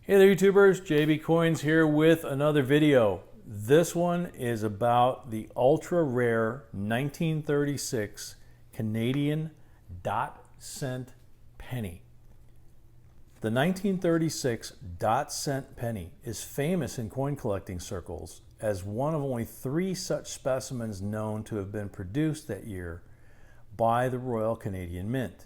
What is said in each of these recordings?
Hey there YouTubers, JB Coins here with another video. This one is about the ultra rare 1936 Canadian dot cent penny. The 1936 dot cent penny is famous in coin collecting circles as one of only 3 such specimens known to have been produced that year by the Royal Canadian Mint.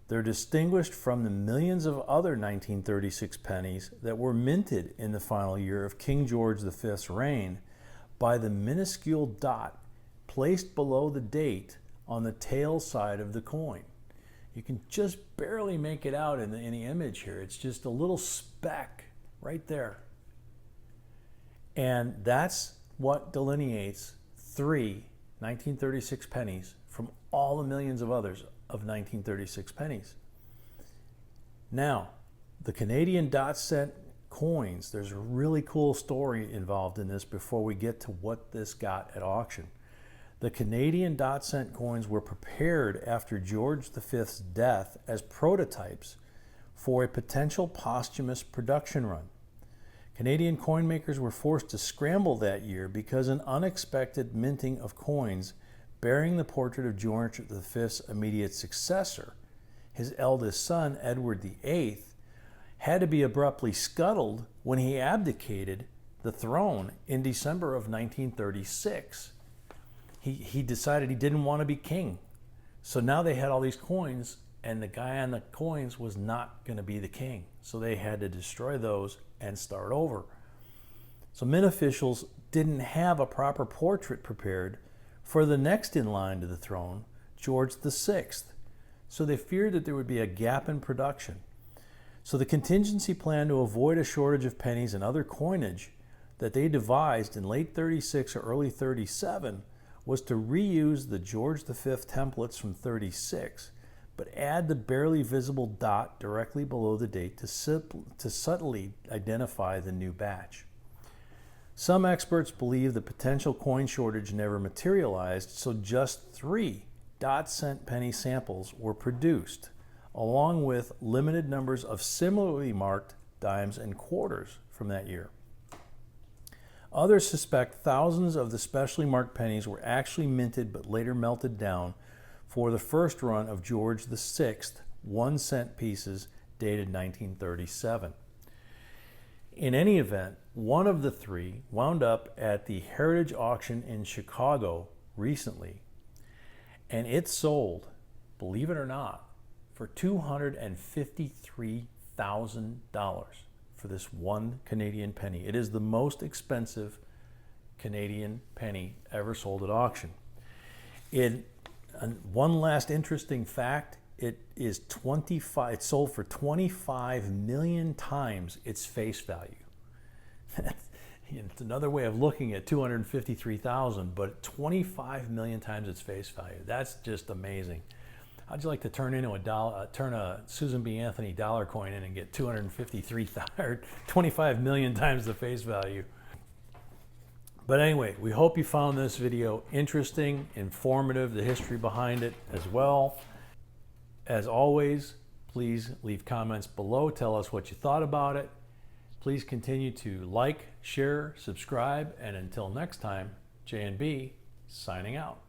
They're distinguished from the millions of other 1936 pennies that were minted in the final year of King George V's reign by the minuscule dot placed below the date on the tail side of the coin. You can just barely make it out in the image here. It's just a little speck right there. And that's what delineates 3 1936 pennies from all the millions of others of 1936 pennies. Now, the Canadian dot cent coins, there's a really cool story involved in this before we get to what this got at auction. The Canadian dot cent coins were prepared after George V's death as prototypes for a potential posthumous production run. Canadian coin makers were forced to scramble that year because an unexpected minting of coins bearing the portrait of George V's immediate successor, his eldest son, Edward VIII, had to be abruptly scuttled when he abdicated the throne in December of 1936. He decided he didn't want to be king. So now they had all these coins, and the guy on the coins was not going to be the king. So they had to destroy those and start over. So Mint officials didn't have a proper portrait prepared for the next in line to the throne, George VI. So they feared that there would be a gap in production. So the contingency plan to avoid a shortage of pennies and other coinage that they devised in late 36 or early 37 was to reuse the George V templates from 36, but add the barely visible dot directly below the date to subtly identify the new batch. Some experts believe the potential coin shortage never materialized, so just 3 dot cent penny samples were produced, along with limited numbers of similarly marked dimes and quarters from that year. Others suspect thousands of the specially marked pennies were actually minted but later melted down for the first run of George VI 1 cent pieces dated 1937. In any event, one of the 3 wound up at the Heritage Auction in Chicago recently, and it sold, believe it or not, for $253,000 for this 1 Canadian penny. It is the most expensive Canadian penny ever sold at auction. One last interesting fact, it sold for 25 million times its face value. It's another way of looking at 253,000, but 25 million times its face value. That's just amazing. How'd you like to turn a Susan B. Anthony dollar coin in and get 25 million times the face value? But anyway, we hope you found this video interesting, informative, the history behind it as well. As always, please leave comments below. Tell us what you thought about it. Please continue to like, share, subscribe, and until next time, J&B signing out.